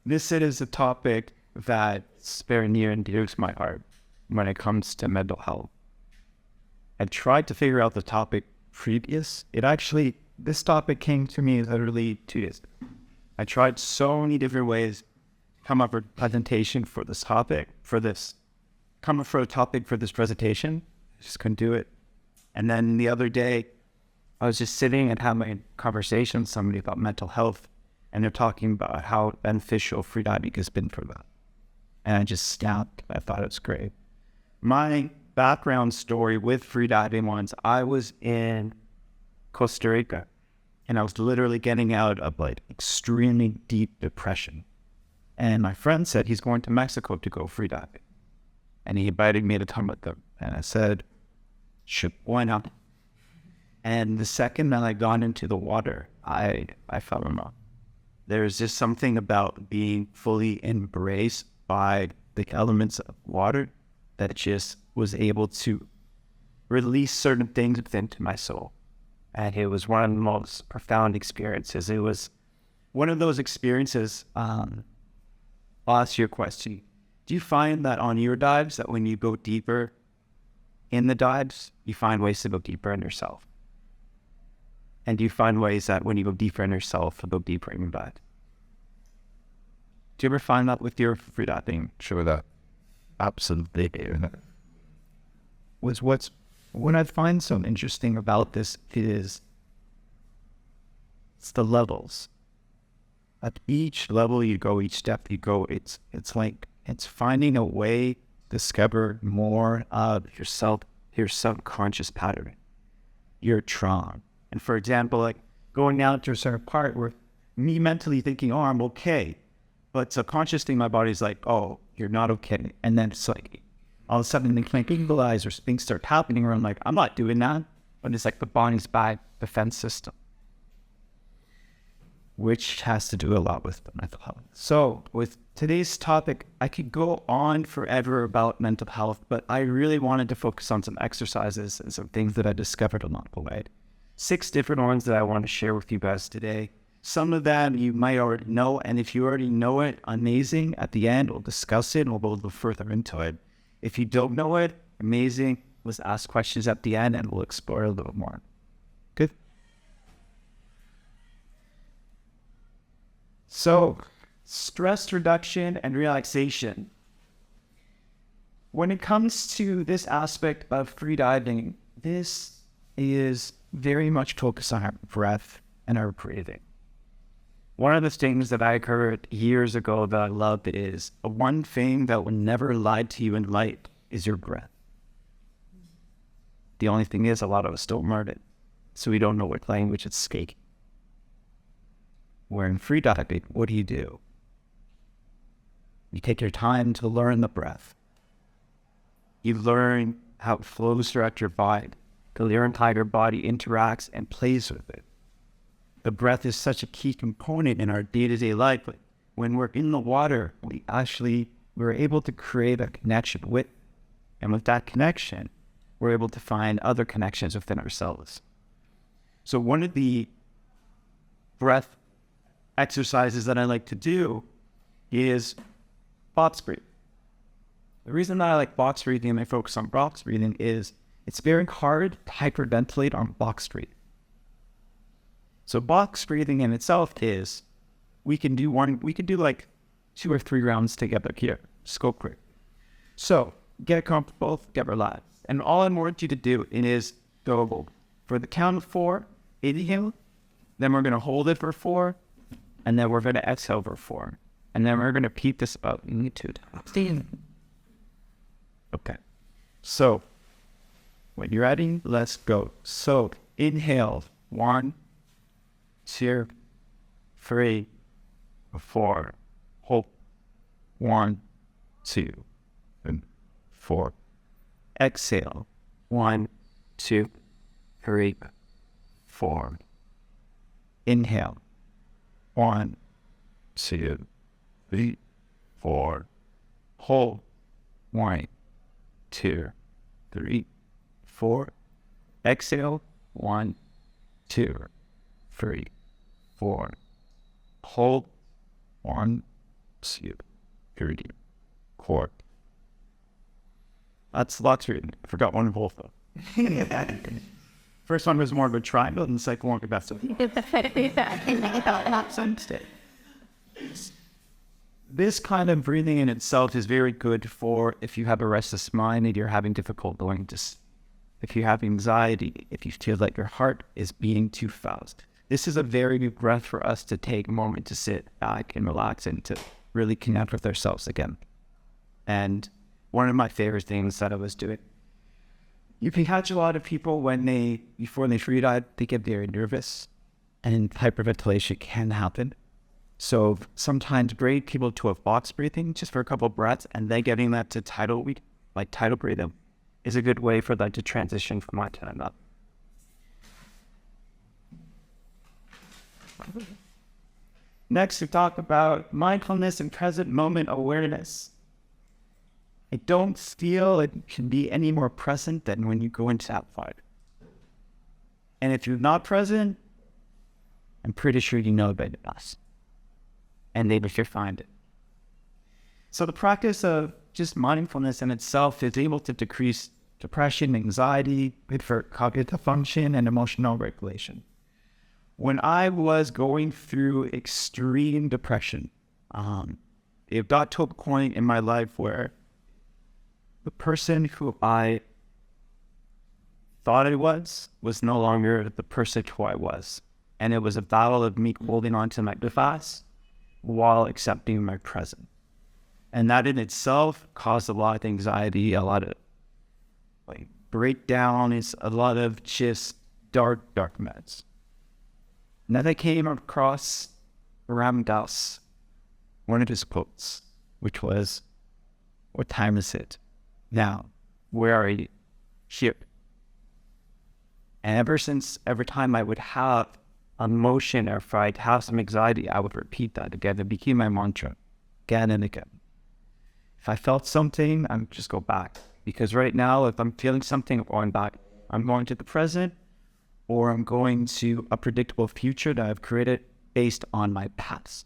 This is a topic that's very near and dear to my heart when it comes to mental health. I tried to figure out the topic previous. This topic came to me literally 2 days ago. I tried so many different ways to come up with a presentation for this topic, come up for a topic for this presentation. I just couldn't do it. And then the other day, I was just sitting and having a conversation with somebody about mental health, and they're talking about how beneficial freediving has been for them. And I just snapped. I thought it was great. My background story with freediving was I was in Costa Rica, and I was literally getting out of extremely deep depression. And my friend said he's going to Mexico to go freediving. And he invited me to come with them. And I said, sure, why not? And the second that I got into the water, I fell in love. There's just something about being fully embraced by the elements of water that just was able to release certain things within my soul. And it was one of the most profound experiences. It was one of those experiences. I'll ask you a question. Do you find that on your dives, that when you go deeper in the dives, you find ways to go deeper in yourself? And do you find ways that when you go deeper in yourself, to go deeper in your dive? Do you ever find that with your freediving? Sure that. Absolutely. What I find so interesting about this is it's the levels. At each level you go, each step you go, it's finding a way to discover more of yourself, your subconscious pattern, your trauma. And for example, going down to a certain part where me mentally thinking, oh, I'm okay. But subconsciously my body's like, oh, you're not okay. And then it's all of a sudden they can't visualize or things start happening where I'm like, I'm not doing that. But it's the body's back defense system, which has to do a lot with the mental health. So with today's topic, I could go on forever about mental health, but I really wanted to focus on some exercises and some things that I discovered along the way. 6 different ones that I want to share with you guys today. Some of them you might already know, and if you already know it, amazing. At the end, we'll discuss it and we'll go a little further into it. If you don't know it, amazing. Let's ask questions at the end and we'll explore a little more. Good? So, stress reduction and relaxation. When it comes to this aspect of freediving, this is very much focused on our breath and our breathing. One of the things that I heard years ago that I loved is one thing that will never lie to you in life is your breath. The only thing is a lot of us don't learn it, so we don't know what language it's speaking. Where in freediving, what do? You take your time to learn the breath. You learn how it flows throughout your body. Your entire body interacts and plays with it. The breath is such a key component in our day-to-day life. But when we're in the water, we're able to create a connection with, and with that connection, we're able to find other connections within ourselves. So one of the breath exercises that I like to do is box breathing. The reason that I like box breathing and I focus on box breathing is it's very hard to hyperventilate on box breathing. So box breathing in itself is, we can do 2 or 3 rounds together here. Just go quick. So get comfortable, get relaxed. And all I want you to do is go for the count of 4, inhale, then we're going to hold it for 4, and then we're going to exhale for 4. And then we're going to repeat this about 2 times. Okay. So when you're ready, let's go. So inhale, 1, 2, 3, 4. Hold. 1, 2, and 4. Exhale. 1, 2, 3, 4. Inhale. 1, 2, 3, 4. Hold. 1, 2, 3, 4. Exhale. 1, 2, 3, 4. Hold. 1, helps you. Period. Core. That's lots of I forgot one of both though. First one was more of a triangle, and the second one was this kind of breathing in itself is very good for if you have a restless mind and you're having difficult going to sleep. If you have anxiety, if you feel like your heart is beating too fast. This is a very good breath for us to take a moment to sit back and relax and to really connect with ourselves again. And one of my favorite things that I was doing, you can catch a lot of people before they freedive, they get very nervous and hyperventilation can happen. So sometimes bring people to a box breathing just for a couple of breaths, and then getting that to tidal breathing is a good way for them to transition from one to another. Next, we talk about mindfulness and present moment awareness. I don't feel it can be any more present than when you go into that fight. And if you're not present, I'm pretty sure you know about us. And maybe you'll find it. So the practice of just mindfulness in itself is able to decrease depression, anxiety, good for cognitive function, and emotional regulation. When I was going through extreme depression, it got to a point in my life where the person who I thought I was no longer the person who I was. And it was a battle of me holding on to my past while accepting my present. And that in itself caused a lot of anxiety, a lot of breakdown, it's a lot of just dark meds. And then I came across Ram Dass, one of his quotes, which was, "What time is it? Now, where are you? Here." And every time I would have emotion or if I'd have some anxiety, I would repeat that again. It became my mantra, again and again. If I felt something, I would just go back. Because right now, if I'm feeling something, I'm going back. I'm going to the present, or I'm going to a predictable future that I've created based on my past.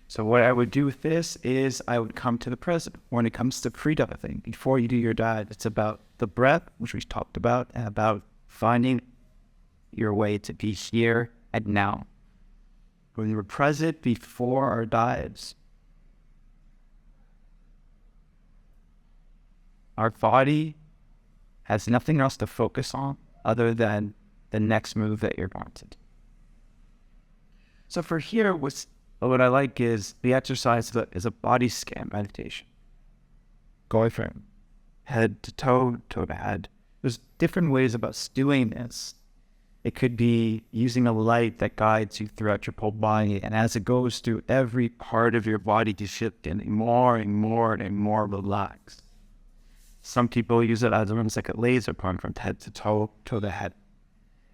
So what I would do with this is I would come to the present. When it comes to freediving, before you do your dive, it's about the breath, which we talked about, and about finding your way to be here and now. When we're present before our dives, our body has nothing else to focus on other than the next move that you're going to do. So for here, what I like is the exercise is a body scan meditation. Going from head to toe, toe to head. There's different ways of us doing this. It could be using a light that guides you throughout your whole body, and as it goes through every part of your body to shift in more and more and more relaxed. Some people use it as almost like a laser point from head to toe, toe to head.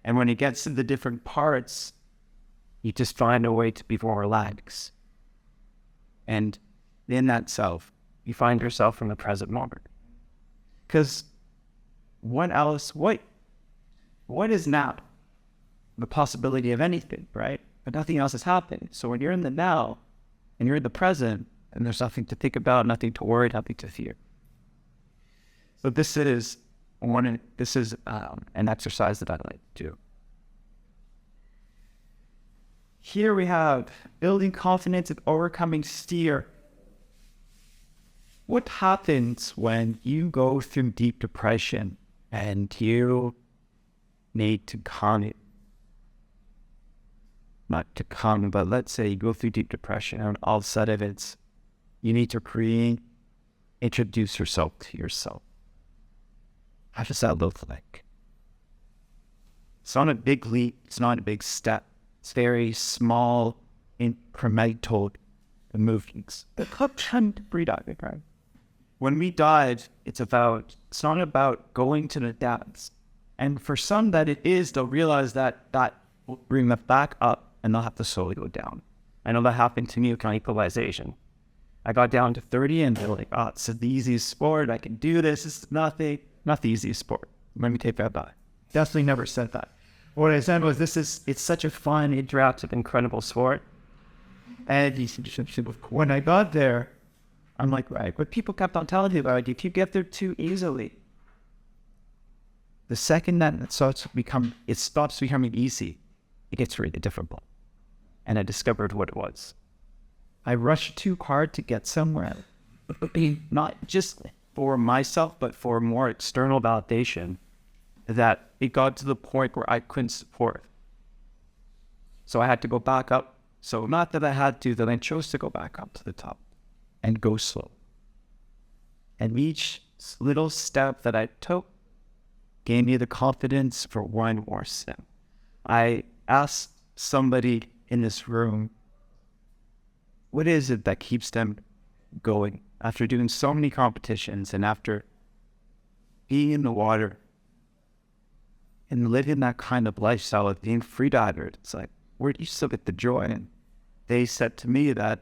And when it gets to the different parts, you just find a way to be more relaxed. And in that self, you find yourself in the present moment. Because what else, what is now? The possibility of anything, right? But nothing else is happening. So when you're in the now, and you're in the present, and there's nothing to think about, nothing to worry, nothing to fear. So this is an exercise that I like to do. Here we have building confidence and overcoming fear. What happens when you go through deep depression and you need to but let's say you go through deep depression and all of a sudden you need to introduce yourself to yourself. How does that look like? It's not a big leap. It's not a big step. It's very small, incremental movements. Freediving, right? When we dive, it's not about going to the depths. And for some that it is, they'll realize that will bring them back up and they'll have to slowly go down. I know that happened to me with my equalization. I got down to 30 and they're like, "Oh, it's the easiest sport. I can do this. It's not the easiest sport." Let me take that back. Definitely never said that. What I said was it's such a fun, interactive, incredible sport. And when I got there, I'm like, right, but people kept on telling me about it. If you get there too easily, the second that it stops becoming easy, it gets really difficult. And I discovered what it was. I rushed too hard to get somewhere, not just for myself, but for more external validation, that it got to the point where I couldn't support. So I had to go back up. So not that I had to, then I chose to go back up to the top and go slow. And each little step that I took gave me the confidence for one more step. I asked somebody in this room, what is it that keeps them going after doing so many competitions and after being in the water and living that kind of lifestyle of being freediver? It's like, where do you still get the joy? And they said to me that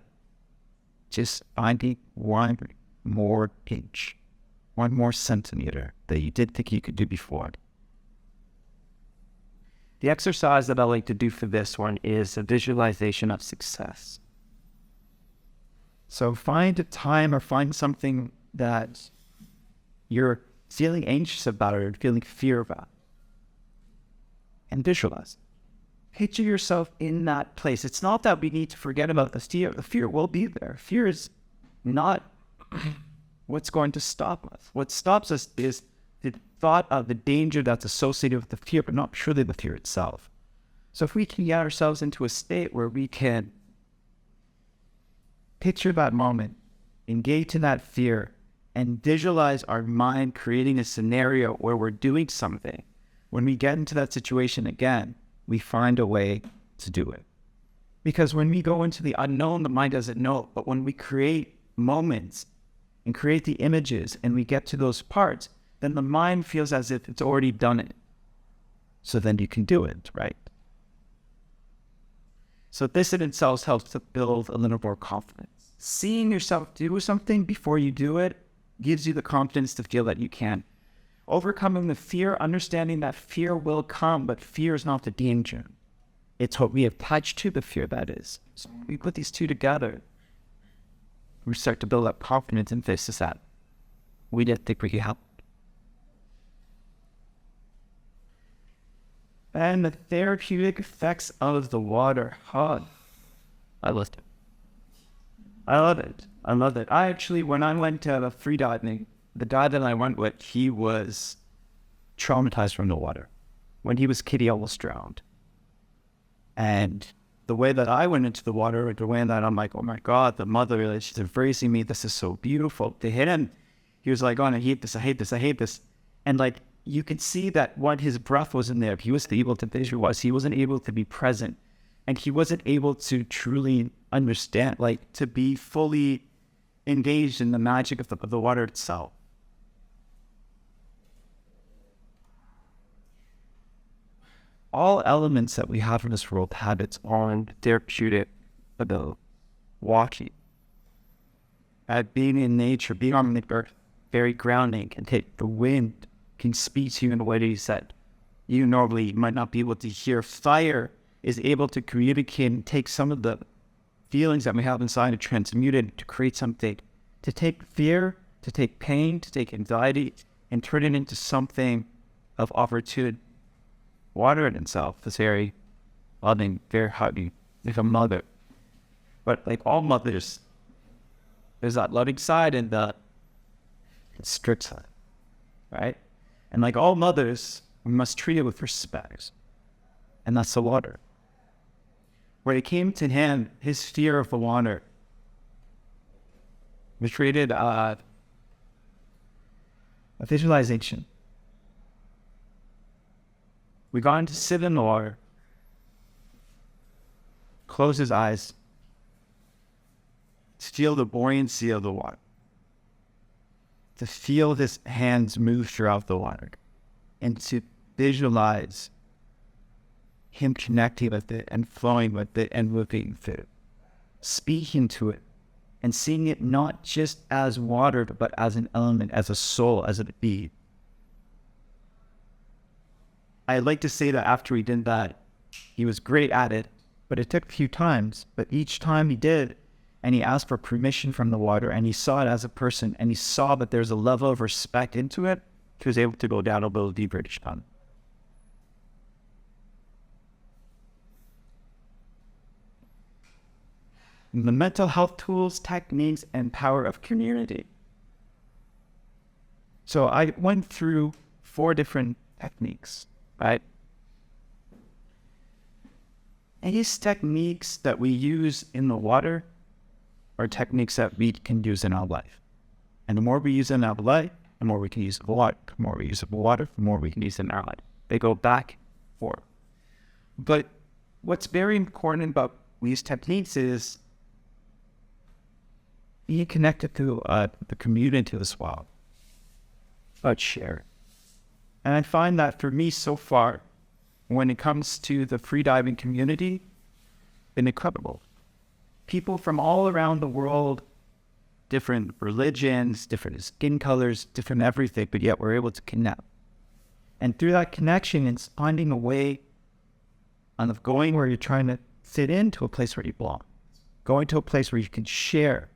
just finding one more inch, one more centimeter that you didn't think you could do before. The exercise that I like to do for this one is a visualization of success. So find a time or find something that you're feeling anxious about or feeling fear about, and visualize. Picture yourself in that place. It's not that we need to forget about the fear. The fear will be there. Fear is not what's going to stop us. What stops us is the thought of the danger that's associated with the fear, but not purely the fear itself. So if we can get ourselves into a state where we can picture that moment, engage in that fear, and visualize our mind creating a scenario where we're doing something, when we get into that situation again, we find a way to do it. Because when we go into the unknown, the mind doesn't know. But when we create moments and create the images and we get to those parts, then the mind feels as if it's already done it. So then you can do it, right? So this in itself helps to build a little more confidence. Seeing yourself do something before you do it gives you the confidence to feel that you can. Overcoming the fear, understanding that fear will come, but fear is not the danger. It's what we attach to the fear that is. So we put these two together, we start to build up confidence and face that we didn't think we could help. And the therapeutic effects of the water. Oh, I loved it. I love it. I actually, when I went to freediving, the guy that I went with, he was traumatized from the water. When he was a kid, he almost drowned. And the way that I went into the water, the way that I'm like, oh my God, the mother, she's embracing me. This is so beautiful. To him, he was like, oh, I hate this, I hate this, I hate this. And like, you could see that when his breath wasn't there, he wasn't able to visualize, he wasn't able to be present. And he wasn't able to truly understand, like to be fully engaged in the magic of the water itself. All elements that we have in this world have its own therapeutic ability. Walking, being in nature, being on the earth, very grounding, can take the wind, can speak to you in ways that you normally might not be able to hear. Fire is able to communicate and take some of the feelings that we have inside and transmute it to create something, to take fear, to take pain, to take anxiety, and turn it into something of opportunity. Water in itself is very loving, very hugging, like a mother. But like all mothers, there's that loving side and the strict side, right? And like all mothers, we must treat it with respect. And that's the water. When it came to him, his fear of the water, we created a visualization. We got him to sit in the water, close his eyes, to feel the buoyancy of the water, to feel his hands move throughout the water, and to visualize him connecting with it and flowing with it and moving through it, speaking to it, and seeing it not just as water, but as an element, as a soul, as a being. I like to say that after he did that, he was great at it, but it took a few times. But each time he did, and he asked for permission from the water, and he saw it as a person, and he saw that there's a level of respect into it, he was able to go down a little deeper each time. The mental health tools, techniques, and power of community. So I went through 4 different techniques, right? And these techniques that we use in the water are techniques that we can use in our life. And the more we use in our life, the more we can use of water. The more we use of water, the more we can use in our life. They go back and forth. But what's very important about these techniques is being connected to the community as well. But share. And I find that for me so far, when it comes to the freediving community, been incredible. People from all around the world, different religions, different skin colors, different everything, but yet we're able to connect. And through that connection, it's finding a way of going where you're trying to fit into a place where you belong. Going to a place where you can share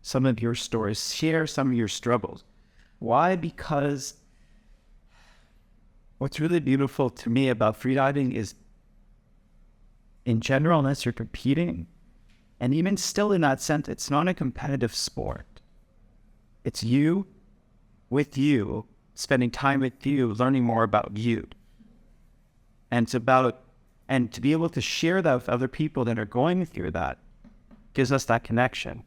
some of your stories, share some of your struggles. Why? Because what's really beautiful to me about freediving is, in general, unless you're competing, and even still in that sense, it's not a competitive sport. It's you with you, spending time with you, learning more about you. And to be able to share that with other people that are going through that gives us that connection.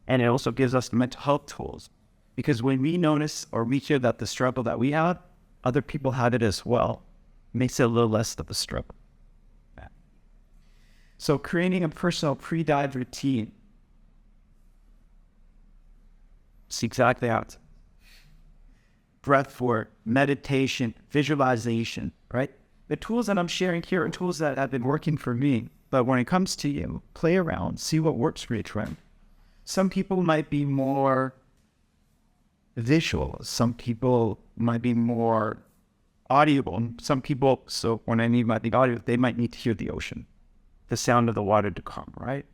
And it also gives us the mental health tools. Because when we notice or we hear that the struggle that we have, other people had it as well, it makes it a little less of a struggle. So creating a personal pre-dive routine. It's exactly how it's. Breath work, meditation, visualization, right? The tools that I'm sharing here are tools that have been working for me. But when it comes to you, play around, see what works for each one. Some people might be more visual. Some people might be more audible. Some people, so when I mean by the audio, they might need to hear the ocean, the sound of the water to come, right?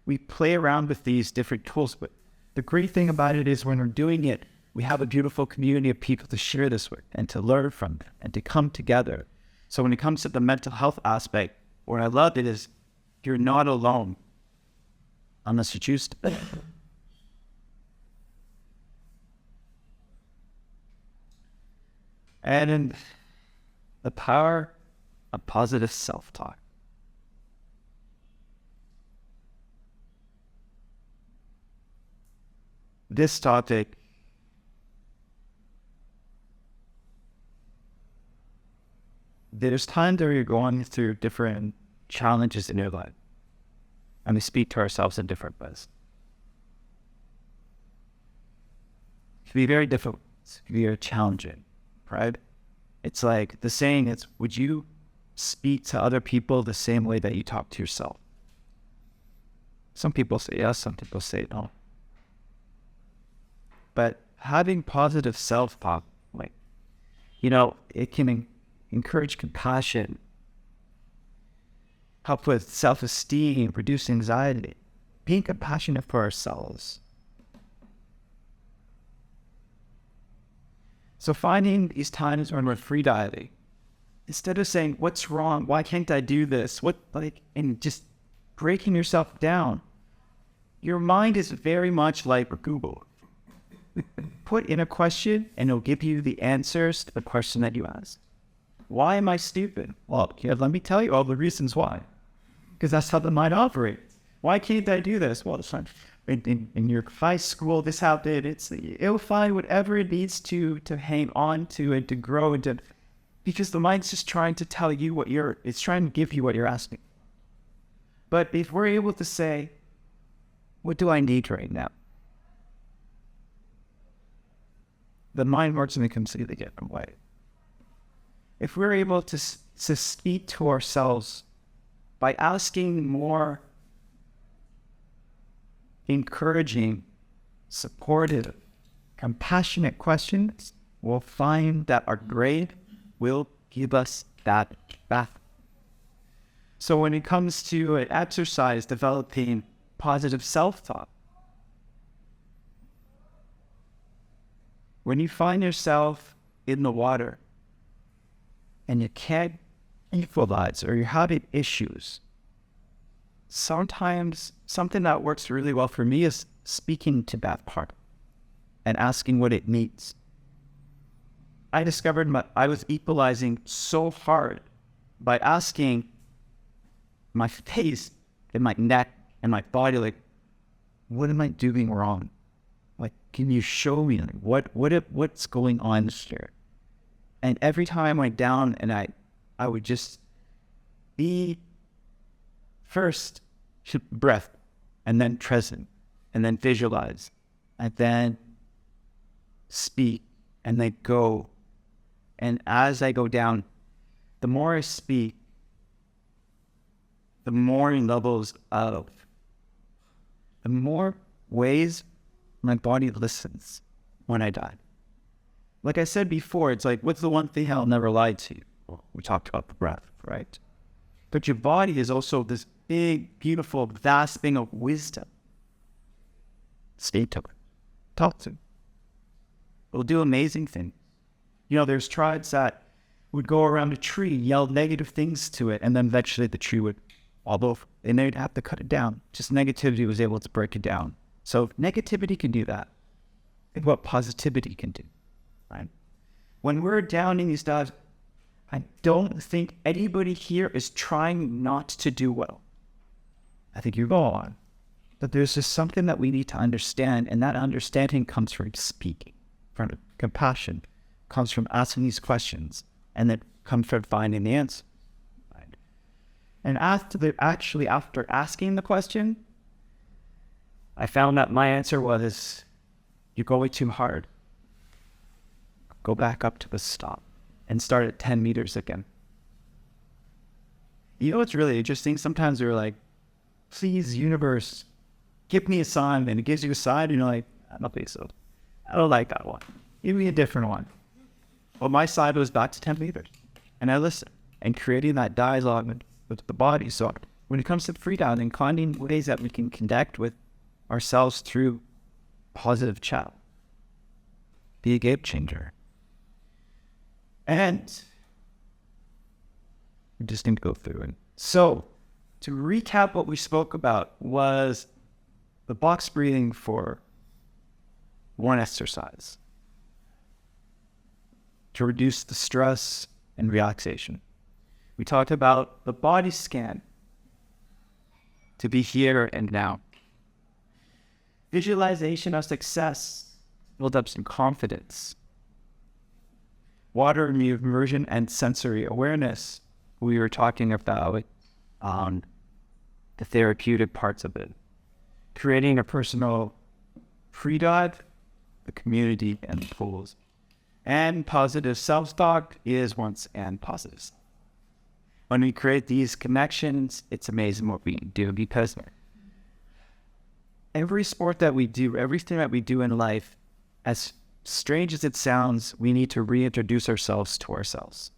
We play around with these different tools, but the great thing about it is when we're doing it, we have a beautiful community of people to share this with and to learn from them and to come together. So when it comes to the mental health aspect, what I love it is you're not alone unless you choose to be. And in the power of positive self-talk. This topic there's times where you're going through different challenges in your life, and we speak to ourselves in different ways. It can be very difficult. It can be very challenging, right? It's like the saying is, would you speak to other people the same way that you talk to yourself? Some people say yes, some people say no. But having positive self-talk, like, it can encourage compassion, help with self-esteem, reduce anxiety, being compassionate for ourselves. So finding these times when we're freediving, instead of saying, what's wrong? Why can't I do this? And just breaking yourself down. Your mind is very much like Google. Put in a question and it'll give you the answers to the question that you asked. Why am I stupid? Well, let me tell you all the reasons why. Because that's how the mind operates. Why can't I do this? Well, it's not. In your high school, this happened. It'll find whatever it needs to hang on to and to grow into, because the mind's just trying to tell you it's trying to give you what you're asking. But if we're able to say, what do I need right now? The mind works in a completely different way. If we're able to speak to ourselves by asking more encouraging, supportive, compassionate questions, we'll find that our brain will give us that back. So when it comes to an exercise, developing positive self-talk, when you find yourself in the water and you can't equalize or you're having issues, sometimes something that works really well for me is speaking to that part and asking what it needs. I discovered I was equalizing so hard by asking my face and my neck and my body, like, what am I doing wrong? Like, can you show me what's going on here? And every time I went down and I would just be first breath, and then present, and then visualize, and then speak, and then go. And as I go down, the more I speak, the more levels of, the more ways my body listens when I die. Like I said before, it's like, what's the one thing I'll never lie to you? Well, we talked about the breath, right? But your body is also this big, beautiful, vast thing of wisdom. Stay to it. Talk to it. It'll do amazing things. You know, there's tribes that would go around a tree, yell negative things to it, and then eventually the tree would fall over, and they'd have to cut it down. Just negativity was able to break it down. So if negativity can do that, think what positivity can do, right? When we're down in these dives, I don't think anybody here is trying not to do well. I think you're on. But there's just something that we need to understand, and that understanding comes from speaking, from compassion, comes from asking these questions, and then comes from finding the answer. Right? And after asking the question, I found that my answer was, you're going too hard. Go back up to the stop and start at 10 meters again. You know what's really interesting? Sometimes we're like, please, universe, give me a sign, and it gives you a sign, and you're like, I don't think so. I don't like that one. Give me a different one. Well, my side was back to 10 meters, and I listened, and creating that dialogue with the body. So when it comes to freediving, finding ways that we can connect with ourselves through positive chat, be a game changer. And we just need to go through it. So to recap, what we spoke about was the box breathing for one exercise to reduce the stress and relaxation. We talked about the body scan to be here and now. Visualization of success, build up some confidence. Water immersion and sensory awareness. We were talking about the therapeutic parts of it. Creating a personal pre-dive, the community, and the pools. And positive self-talk is once and positive. When we create these connections, it's amazing what we can do, because every sport that we do, everything that we do in life, as strange as it sounds, we need to reintroduce ourselves to ourselves.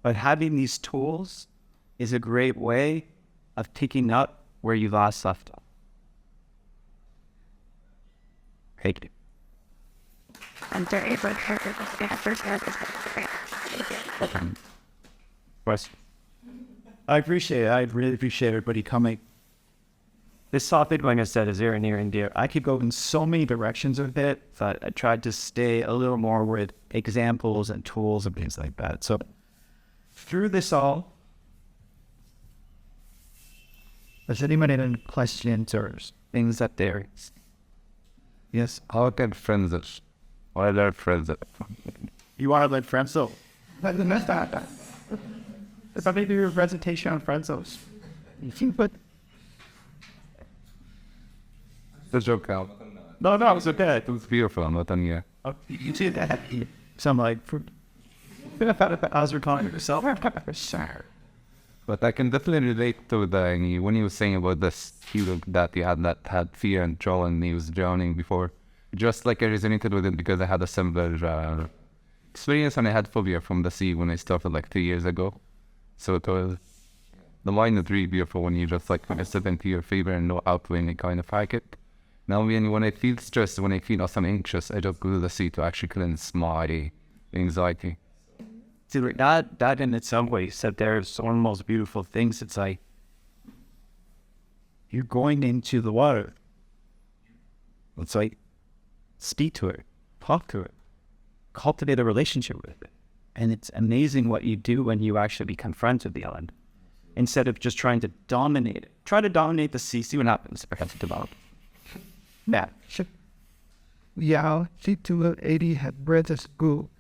But having these tools is a great way of picking up where you last left off. Thank you. Question. I appreciate it. I really appreciate everybody coming. This topic, like I said, is very near and dear. I could go in so many directions with it, but I tried to stay a little more with examples and tools and things like that. So through this all, does anybody have any questions or things that there is? Yes? How can friends it? Why are friends it? You want to let Frenzo? Let them miss that. If I may do a presentation on Frenzos. You can put... The joke out. No, it was okay. It was beautiful, I'm not done yet. Oh, you see that? So I'm like, I was recalling yourself. But I can definitely relate to when you were saying about this feeling that you had fear and and he was drowning before. Just like I resonated with it because I had a similar experience, and I had phobia from the sea when I started like 3 years ago. So it the mind is really beautiful when you just like kind of sit into your fever and no outweighing any kind of it. Now, when I feel stressed, when I feel some anxious, I just go to the sea to actually cleanse my anxiety. See, like that in itself, what you said there is one of the most beautiful things. It's like you're going into the water. It's like speak to it, talk to it, cultivate a relationship with it. And it's amazing what you do when you actually confront the element. Instead of just trying to dominate it. Try to dominate the sea, see what happens. Yeah. Yeah, C2 80 had read this book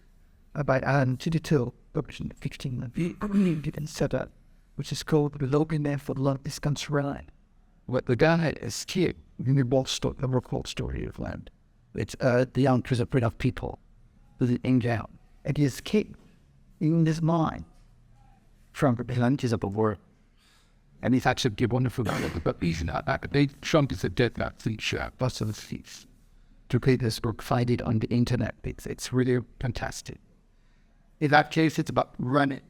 by Alan Chiditil, published in 15 set up, which is called Belonging for Love is Constrained. What the guy is here in the record story of land. It's the young prison of people who is in jail. And he escaped in his mind from the plunges of the world. And he's actually a wonderful guy, but he's not. They Trump is a dead man, bust of the seas. To read this book, find it on the internet. It's really fantastic. In that case, it's about running,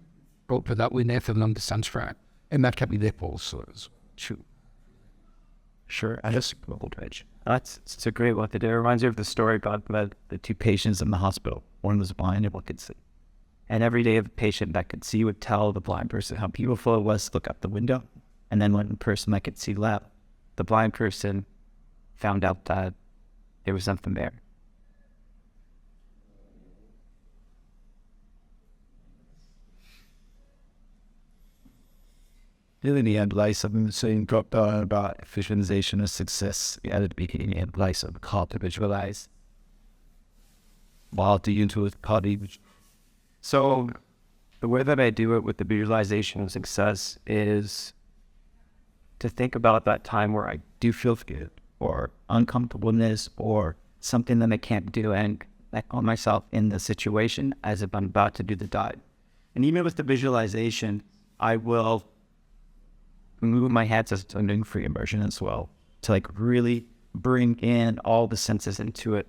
but without we never understand right. And that can be there also. True. Sure, I just it's a great one to do. It reminds me of the story about the two patients in the hospital. One was blind and one could see. And every day, the patient that could see would tell the blind person how beautiful it was to look out the window. And then when the person that could see left, the blind person found out that there was something there. In the end, life, I'm saying, dropped on about visualization of success. We added beginning and life of how to visualize. While the intuitive body. So the way that I do it with the visualization of success is to think about that time where I do feel good or uncomfortableness or something that I can't do, and I call myself in the situation as if I'm about to do the dive. And even with the visualization, I will move my head as I'm doing free immersion as well, to like really bring in all the senses into it.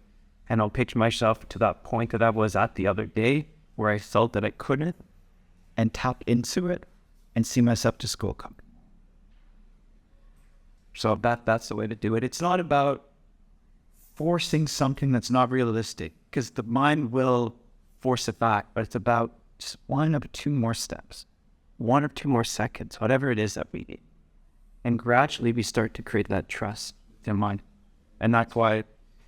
And I'll picture myself to that point that I was at the other day where I felt that I couldn't, and tap into it and see myself to school coming. So that's the way to do it. It's not about forcing something that's not realistic, because the mind will force it back, but it's about just one or two more steps, 1 or 2 more seconds, whatever it is that we need. And gradually we start to create that trust in mind. And that's why I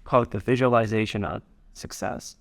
call it the visualization of success.